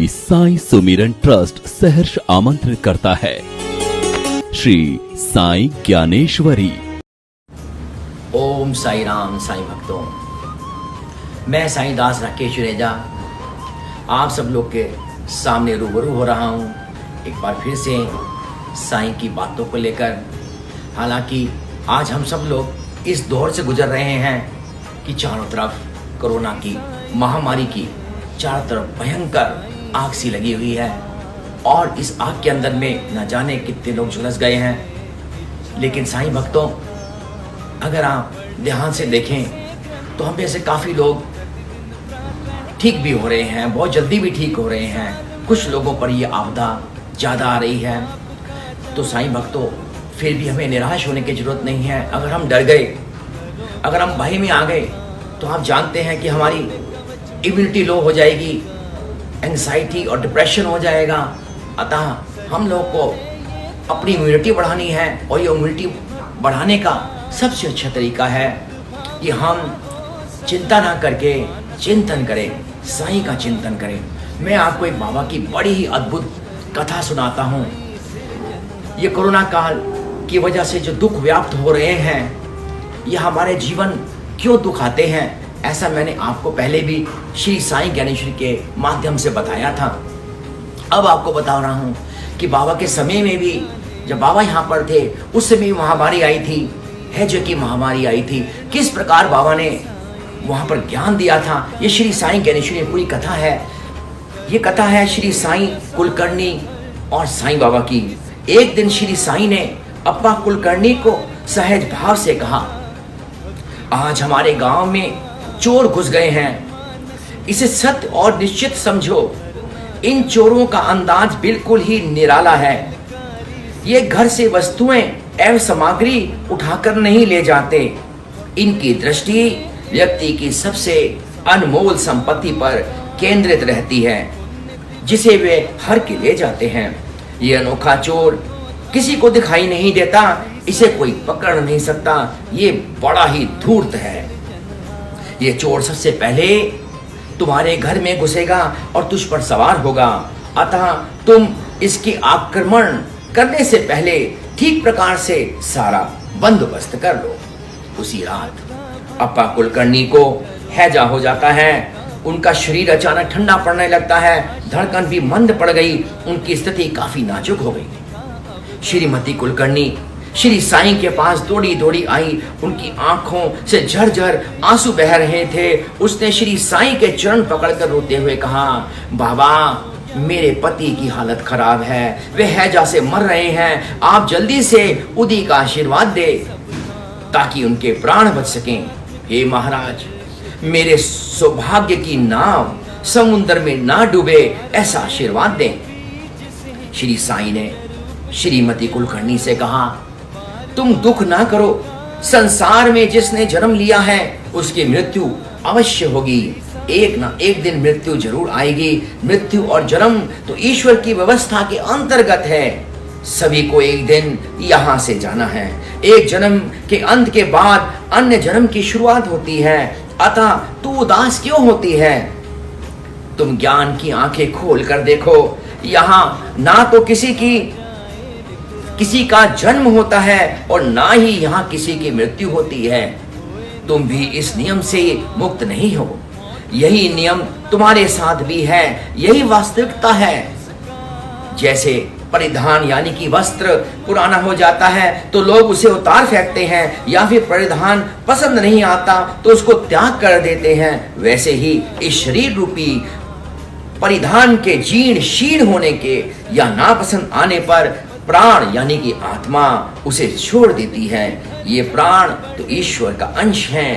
श्री साईं सुमिरन ट्रस्ट सहर्ष आमंत्रित करता है। श्री साईं ज्ञानेश्वरी। ओम साई राम साईं भक्तों, मैं साईं दास राकेश जुनेजा आप सब लोग के सामने रूबरू हो रहा हूँ एक बार फिर से साईं की बातों को लेकर। हालांकि आज हम सब लोग इस दौर से गुजर रहे हैं कि चारों तरफ कोरोना की महामारी की चारों तरफ भयंकर आग सी लगी हुई है और इस आग के अंदर में न जाने कितने लोग झुलस गए हैं। लेकिन साईं भक्तों, अगर आप ध्यान से देखें तो हम में से काफ़ी लोग ठीक भी हो रहे हैं, बहुत जल्दी भी ठीक हो रहे हैं। कुछ लोगों पर ये आपदा ज़्यादा आ रही है। तो साईं भक्तों, फिर भी हमें निराश होने की ज़रूरत नहीं है। अगर हम डर गए, अगर हम भय में आ गए, तो आप जानते हैं कि हमारी इम्यूनिटी लो हो जाएगी, एंग्जाइटी और डिप्रेशन हो जाएगा। अतः हम लोगों को अपनी इम्यूनिटी बढ़ानी है और ये इम्यूनिटी बढ़ाने का सबसे अच्छा तरीका है कि हम चिंता ना करके चिंतन करें, साईं का चिंतन करें। मैं आपको एक बाबा की बड़ी ही अद्भुत कथा सुनाता हूँ। ये कोरोना काल की वजह से जो दुख व्याप्त हो रहे हैं, ये हमारे जीवन क्यों दुख आते हैं, ऐसा मैंने आपको पहले भी श्री साईं ज्ञानेश्वरी के माध्यम से बताया था। अब आपको बता रहा हूँ कि बाबा के समय में भी, जब बाबा यहाँ पर थे उस समय महामारी आई थी, हैजे की महामारी आई थी। किस प्रकार बाबा ने वहाँ पर ज्ञान दिया था, ये श्री साईं ज्ञानेश्वरी पूरी कथा है। ये कथा है श्री साईं कुलकर्णी और साईं बाबा की। एक दिन श्री साईं ने अप्पा कुलकर्णी को सहज भाव से कहा, आज हमारे गांव में चोर घुस गए हैं, इसे सत्य और निश्चित समझो। इन चोरों का अंदाज बिल्कुल ही निराला है। ये घर से वस्तुएं एवं सामग्री उठाकर नहीं ले जाते। इनकी दृष्टि व्यक्ति की सबसे अनमोल संपत्ति पर केंद्रित रहती है, जिसे वे हर के ले जाते हैं। ये अनोखा चोर किसी को दिखाई नहीं देता, इसे कोई पकड़ नहीं सकता। ये बड़ा ही धूर्त है। ये चोर सबसे पहले तुम्हारे घर में घुसेगा और तुझ पर सवार होगा। अतः तुम इसके आक्रमण करने से पहले ठीक प्रकार से सारा बंदोबस्त कर लो। उसी रात अप्पा कुलकर्णी को हैजा हो जाता है। उनका शरीर अचानक ठंडा पड़ने लगता है, धड़कन भी मंद पड़ गई, उनकी स्थिति काफी नाजुक हो गई। श्रीमती कुलकर्णी श्री साईं के पास दौड़ी दौड़ी आई। उनकी आंखों से झरझर आंसू बह रहे थे। उसने श्री साईं के चरण पकड़कर रोते हुए कहा, बाबा, मेरे पति की हालत खराब है, वे हैजा से मर रहे हैं। आप जल्दी से उदी का आशीर्वाद दे ताकि उनके प्राण बच सकें। हे महाराज, मेरे सौभाग्य की नाव समुद्र में ना डूबे, ऐसा आशीर्वाद दें। श्री साईं ने श्रीमती कुलकर्णी से कहा, तुम दुख ना करो, संसार में जिसने जन्म लिया है उसकी मृत्यु अवश्य होगी। एक ना एक दिन मृत्यु जरूर आएगी। मृत्यु और जन्म तो ईश्वर की व्यवस्था के अंतर्गत है। सभी को एक दिन यहाँ से जाना है। एक जन्म के अंत के बाद अन्य जन्म की शुरुआत होती है। अतः तू उदास क्यों होती है? तुम ज्ञान की आंखें खोल कर देखो। यहाँ ना तो किसी का जन्म होता है और ना ही यहाँ किसी की मृत्यु होती है। तुम भी इस नियम से मुक्त नहीं हो। यही नियम तुम्हारे साथ भी है, यही वास्तविकता है। जैसे परिधान यानी कि वस्त्र पुराना हो जाता है तो लोग उसे उतार फेंकते हैं, या फिर परिधान पसंद नहीं आता तो उसको त्याग कर देते हैं, वैसे ही इस शरीर रूपी परिधान के जीर्ण शीर्ण होने के या नापसंद आने पर प्राण यानी कि आत्मा उसे छोड़ देती है। ये प्राण तो ईश्वर का अंश है,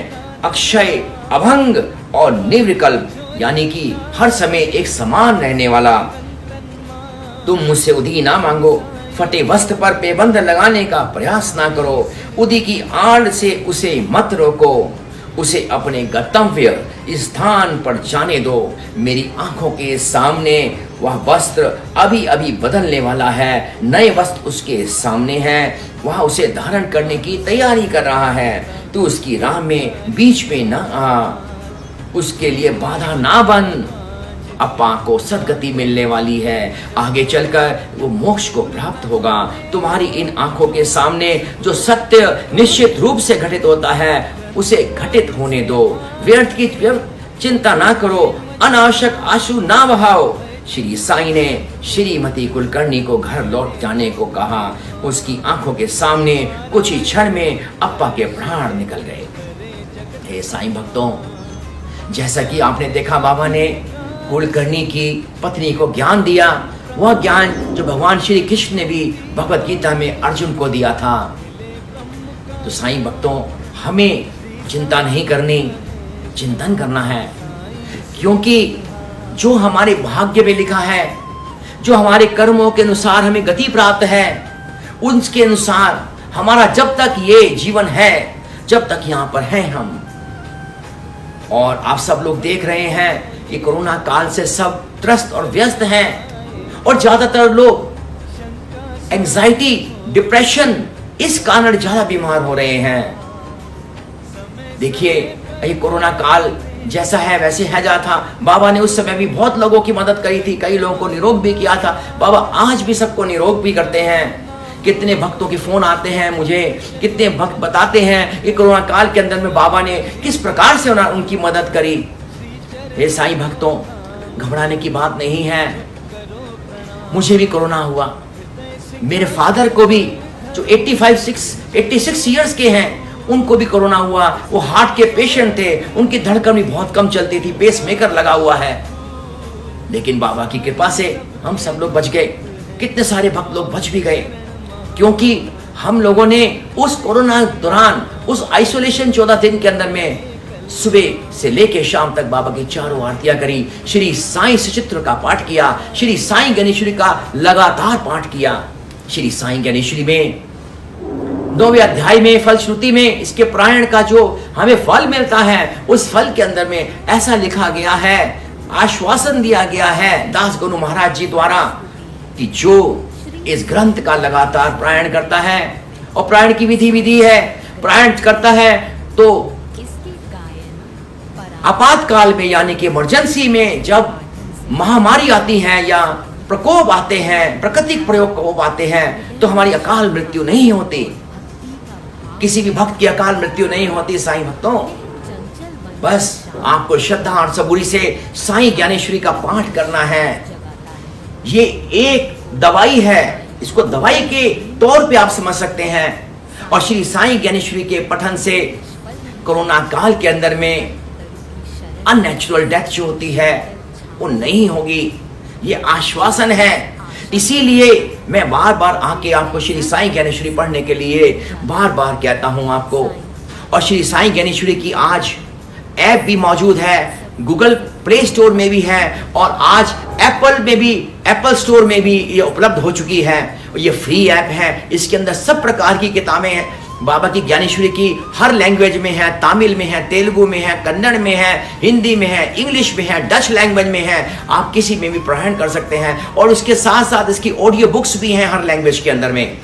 अक्षय, अभंग और निर्विकल्प यानी कि हर समय एक समान रहने वाला। तुम मुझसे उदी ना मांगो, फटे वस्त्र पर पेबंद लगाने का प्रयास ना करो, उदी की आड़ से उसे मत रोको, उसे अपने गंतव्य स्थान पर जाने दो। मेरी आंखों के सामने वह वस्त्र अभी अभी बदलने वाला है, नए वस्त्र उसके सामने हैं, वह उसे धारण करने की तैयारी कर रहा है। तू उसकी राह में बीच में न आ, उसके लिए बाधा ना बन। अप्पा को सदगति मिलने वाली है, आगे चलकर वो मोक्ष को प्राप्त होगा। तुम्हारी इन आंखों के सामने जो सत्य निश्चित रूप से घटित होता है उसे घटित होने दो। व्यर्थ की चिंता ना करो, अनावश्यक आंसू ना बहाओ। श्री साईं ने श्रीमती कुलकर्णी को घर लौट जाने को कहा। उसकी आंखों के सामने कुछ ही क्षण में अप्पा के प्राण निकल गए। हे साईं भक्तों, जैसा कि आपने देखा बाबा ने कुलकर्णी की पत्नी को ज्ञान दिया, वह ज्ञान जो भगवान श्री कृष्ण ने भी भगवत गीता में अर्जुन को दिया था। तो साईं भक्तों, हमें चिंता नहीं करनी, चिंतन करना है, क्योंकि जो हमारे भाग्य में लिखा है, जो हमारे कर्मों के अनुसार हमें गति प्राप्त है, उसके अनुसार हमारा जब तक ये जीवन है, जब तक यहाँ पर हैं हम। और आप सब लोग देख रहे हैं कि कोरोना काल से सब त्रस्त और व्यस्त हैं, और ज्यादातर लोग एंजाइटी, डिप्रेशन, इस कारण ज्यादा बीमार हो रहे हैं। देखिए, ये कोरोना काल जैसा है वैसे है जा था। बाबा ने उस समय भी बहुत लोगों की मदद करी थी, कई लोगों को निरोग भी किया था। बाबा आज भी सबको निरोग भी करते हैं। कितने भक्तों के फोन आते हैं मुझे, कितने भक्त बताते हैं कि कोरोना काल के अंदर में बाबा ने किस प्रकार से उनकी मदद करी। हे साईं भक्तों, घबराने की बात नहीं है। मुझे भी कोरोना हुआ, मेरे फादर को भी, जो 86 ईयर्स के हैं, उनको भी कोरोना हुआ। वो हार्ट के पेशेंट थे, उनकी धड़कन भी बहुत कम चलती थी, पेस मेकर लगा हुआ है। लेकिन बाबा की कृपा से हम सब लोग बच गए। कितने सारे भक्त लोग बच भी गए, क्योंकि हम लोगों ने उस कोरोना दौरान, उस आइसोलेशन 14 दिन के अंदर में सुबह से लेके शाम तक बाबा की चारों आरतियां करी, श्री साईं सचित्र का पाठ किया, श्री साईं ज्ञानेश्वरी का लगातार पाठ किया। श्री साईं ज्ञानेश्वरी में 9वें अध्याय में फलश्रुति में इसके प्रायण का जो हमें फल मिलता है, उस फल के अंदर में ऐसा लिखा गया है, आश्वासन दिया गया है दास गनु महाराज जी द्वारा, कि जो इस ग्रंथ का लगातार प्रायण करता है, और प्रायण की विधि है, प्रायण करता है तो आपातकाल में, यानी कि इमरजेंसी में, जब महामारी आती है या प्रकोप आते हैं, प्राकृतिक प्रकोप आते हैं, तो हमारी अकाल मृत्यु नहीं होती। किसी भी भक्त की अकाल मृत्यु नहीं होती साईं भक्तों। बस आपको श्रद्धा और सबूरी से साईं ज्ञानेश्वरी का पाठ करना है। ये एक दवाई है, इसको दवाई के तौर पे आप समझ सकते हैं। और श्री साईं ज्ञानेश्वरी के पठन से कोरोना काल के अंदर में अननेचुरल डेथ जो होती है वो नहीं होगी, ये आश्वासन है। इसीलिए मैं बार बार आके आपको श्री साईं ज्ञानेश्वरी पढ़ने के लिए बार बार कहता हूं आपको। और श्री साईं ज्ञानेश्वरी की आज ऐप भी मौजूद है, गूगल प्ले स्टोर में भी है, और आज एप्पल में भी, एप्पल स्टोर में भी ये उपलब्ध हो चुकी है। ये फ्री ऐप है, इसके अंदर सब प्रकार की किताबें हैं बाबा की ज्ञानेश्वरी की, हर लैंग्वेज में है, तमिल में है, तेलुगु में है, कन्नड़ में है, हिंदी में है, इंग्लिश में है, डच लैंग्वेज में है। आप किसी में भी प्रायण कर सकते हैं। और उसके साथ साथ इसकी ऑडियो बुक्स भी हैं हर लैंग्वेज के अंदर में।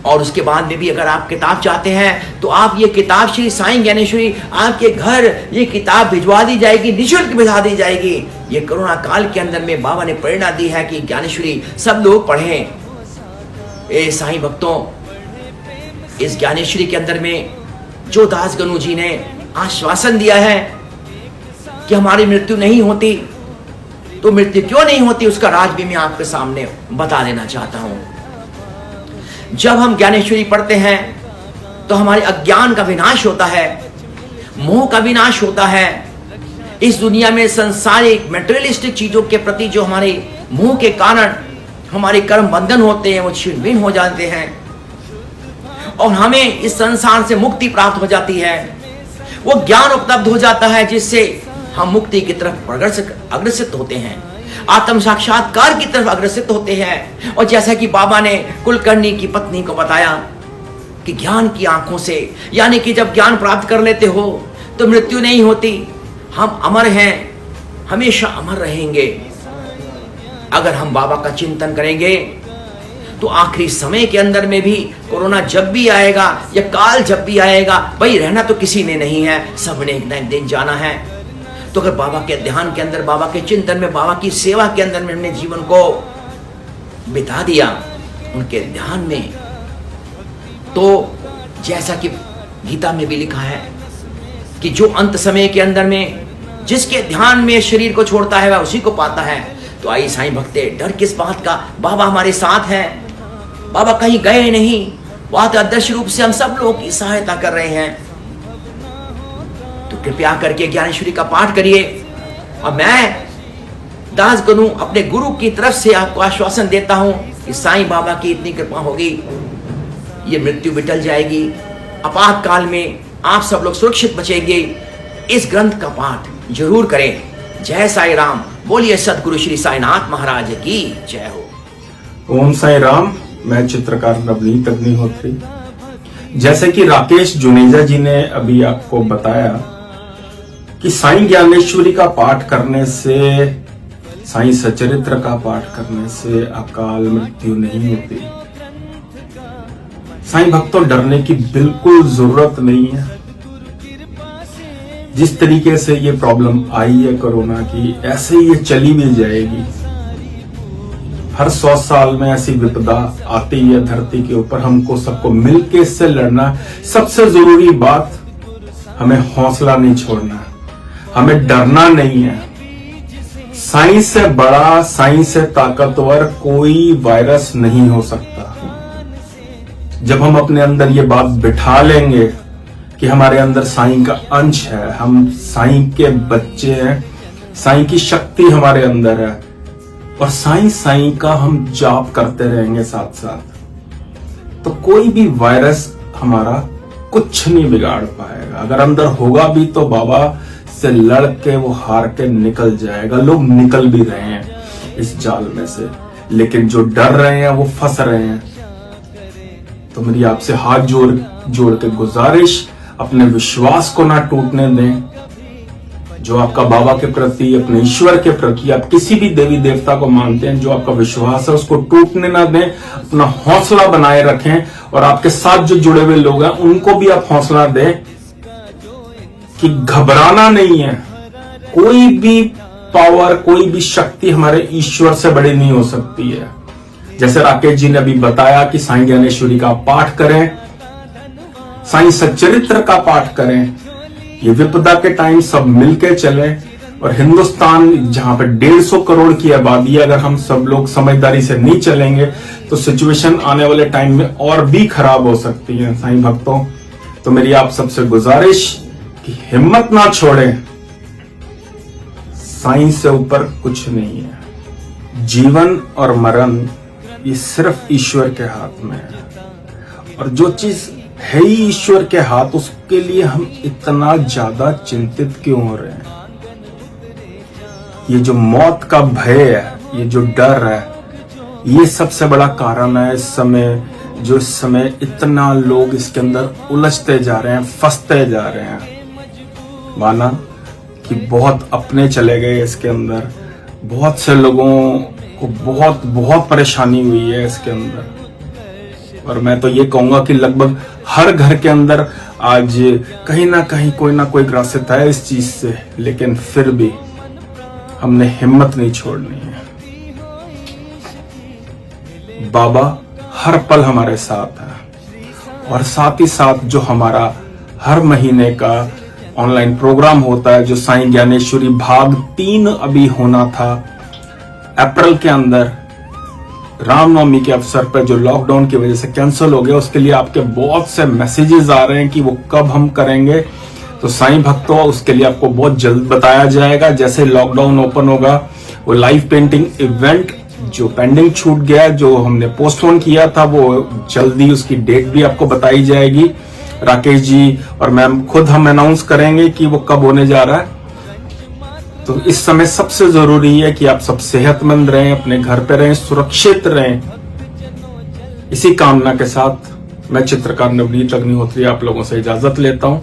और उसके बाद में भी अगर आप किताब चाहते हैं तो आप ये किताब श्री साईं ज्ञानेश्वरी आपके घर ये किताब भिजवा दी जाएगी, निःशुल्क भिजवा दी जाएगी। ये कोरोना काल के अंदर में बाबा ने प्रेरणा दी है कि ज्ञानेश्वरी सब लोग पढ़ें। ए साईं भक्तों, इस ज्ञानेश्वरी के अंदर में जो दास गनु जी ने आश्वासन दिया है कि हमारी मृत्यु नहीं होती, तो मृत्यु क्यों नहीं होती उसका राज भी मैं आपके सामने बता देना चाहता हूं। जब हम ज्ञानेश्वरी पढ़ते हैं तो हमारे अज्ञान का विनाश होता है, मोह का विनाश होता है। इस दुनिया में संसारिक मटेरियलिस्टिक चीजों के प्रति जो हमारे मोह के कारण हमारे कर्म बंधन होते हैं वो छिन्न भिन्न हो जाते हैं, और हमें इस संसार से मुक्ति प्राप्त हो जाती है। वो ज्ञान उपलब्ध हो जाता है जिससे हम मुक्ति की तरफ अग्रसित होते हैं, आत्म साक्षात्कार की तरफ अग्रसित होते हैं। और जैसा कि बाबा ने कुलकर्णी की पत्नी को बताया कि ज्ञान की आंखों से, यानी कि जब ज्ञान प्राप्त कर लेते हो तो मृत्यु नहीं होती, हम अमर हैं, हमेशा अमर रहेंगे। अगर हम बाबा का चिंतन करेंगे तो आखिरी समय के अंदर में भी, कोरोना जब भी आएगा या काल जब भी आएगा, भाई रहना तो किसी ने नहीं है, सबने एक दिन जाना है। तो अगर बाबा के ध्यान के अंदर, बाबा के चिंतन में, बाबा की सेवा के अंदर में हमने जीवन को बिता दिया, उनके ध्यान में, तो जैसा कि गीता में भी लिखा है कि जो अंत समय के अंदर में जिसके ध्यान में शरीर को छोड़ता है वह उसी को पाता है। तो आई साईं भक्ते, डर किस बात का, बाबा हमारे साथ हैं, बाबा कहीं गए नहीं, वह तो अदृश्य रूप से हम सब लोगों की सहायता कर रहे हैं। तो कृपया करके ज्ञानेश्वरी का पाठ करिए। और मैं दास गुरु अपने गुरु की तरफ से आपको आश्वासन देता हूं कि साईं बाबा की इतनी कृपा होगी, ये मृत्यु भी टल जाएगी, आपातकाल में आप सब लोग सुरक्षित बचेंगे। इस ग्रंथ का पाठ जरूर करें। जय साई राम। बोलिए सदगुरु श्री साईनाथ महाराज की जय हो। ओम साई राम। मैं चित्रकार नवनीत अग्निहोत्री। जैसे कि राकेश जुनेजा जी ने अभी आपको बताया कि साईं ज्ञानेश्वरी का पाठ करने से, साईं सचरित्र का पाठ करने से अकाल मृत्यु नहीं होती। साईं भक्तों, डरने की बिल्कुल जरूरत नहीं है। जिस तरीके से ये प्रॉब्लम आई है कोरोना की, ऐसे ये चली भी जाएगी। हर 100 साल में ऐसी विपदा आती है धरती के ऊपर, हमको सबको मिलके इससे लड़ना। सबसे जरूरी बात, हमें हौसला नहीं छोड़ना, हमें डरना नहीं है। साइंस से बड़ा, साइंस से ताकतवर कोई वायरस नहीं हो सकता। जब हम अपने अंदर ये बात बिठा लेंगे कि हमारे अंदर साईं का अंश है, हम साईं के बच्चे हैं, साईं की शक्ति हमारे अंदर है, और साईं का हम जाप करते रहेंगे साथ साथ, तो कोई भी वायरस हमारा कुछ नहीं बिगाड़ पाएगा। अगर अंदर होगा भी तो बाबा से लड़ के वो हार के निकल जाएगा। लोग निकल भी रहे हैं इस जाल में से, लेकिन जो डर रहे हैं वो फंस रहे हैं। तो मेरी आपसे हाथ जोड़ के गुजारिश, अपने विश्वास को ना टूटने दें। जो आपका बाबा के प्रति, अपने ईश्वर के प्रति, आप किसी भी देवी देवता को मानते हैं, जो आपका विश्वास है उसको टूटने ना दें। अपना हौसला बनाए रखें, और आपके साथ जो जुड़े हुए लोग हैं उनको भी आप हौसला दें कि घबराना नहीं है। कोई भी पावर, कोई भी शक्ति हमारे ईश्वर से बड़ी नहीं हो सकती है। जैसे राकेश जी ने अभी बताया कि साईं ज्ञानेश्वरी का पाठ करें, साईं सच्चरित्र का पाठ करें। ये विपदा के टाइम सब मिलके चलें, और हिंदुस्तान जहां पे 150 करोड़ की आबादी है, अगर हम सब लोग समझदारी से नहीं चलेंगे तो सिचुएशन आने वाले टाइम में और भी खराब हो सकती है। साईं भक्तों, तो मेरी आप सबसे गुजारिश कि हिम्मत ना छोड़ें। साईं से ऊपर कुछ नहीं है। जीवन और मरण ये सिर्फ ईश्वर के हाथ में है, और जो चीज है ही ईश्वर के हाथ, उसके लिए हम इतना ज्यादा चिंतित क्यों हो रहे हैं? ये जो मौत का भय है, ये जो डर है, ये सबसे बड़ा कारण है इस समय, जो इस समय इतना लोग इसके अंदर उलझते जा रहे हैं, फंसते जा रहे हैं। माना कि बहुत अपने चले गए इसके अंदर, बहुत से लोगों को बहुत परेशानी हुई है इसके अंदर। और मैं तो ये कहूंगा कि लगभग हर घर के अंदर आज कहीं ना कहीं कोई ना कोई ग्रसित है इस चीज से, लेकिन फिर भी हमने हिम्मत नहीं छोड़नी है। बाबा हर पल हमारे साथ है, और साथ ही साथ जो हमारा हर महीने का ऑनलाइन प्रोग्राम होता है, जो साईं ज्ञानेश्वरी भाग 3 अभी होना था अप्रैल के अंदर, रामनवमी के अवसर पर, जो लॉकडाउन की वजह से कैंसिल हो गया, उसके लिए आपके बहुत से मैसेजेस आ रहे हैं कि वो कब हम करेंगे। तो साईं भक्तों, उसके लिए आपको बहुत जल्द बताया जाएगा। जैसे लॉकडाउन ओपन होगा, वो लाइव पेंटिंग इवेंट जो पेंडिंग छूट गया, जो हमने पोस्टपोन किया था, वो जल्दी उसकी डेट भी आपको बताई जाएगी। राकेश जी और मैम खुद हम अनाउंस करेंगे कि वो कब होने जा रहा है। तो इस समय सबसे जरूरी है कि आप सब सेहतमंद रहें, अपने घर पे रहें, सुरक्षित रहें। इसी कामना के साथ मैं चित्रकार नवनीत अग्निहोत्री आप लोगों से इजाजत लेता हूं।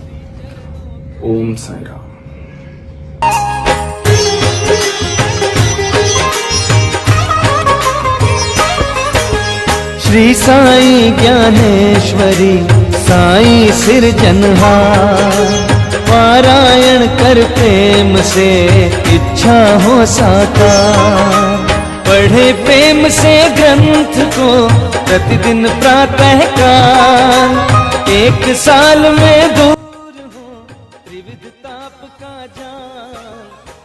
ओम साई राम। श्री साई ज्ञानेश्वरी साई सिरजनहार, पारायण कर प्रेम से इच्छा हो साकार। पढ़े प्रेम से ग्रंथ को प्रतिदिन प्रातः काल, एक साल में दूर हो त्रिविध ताप का जाल।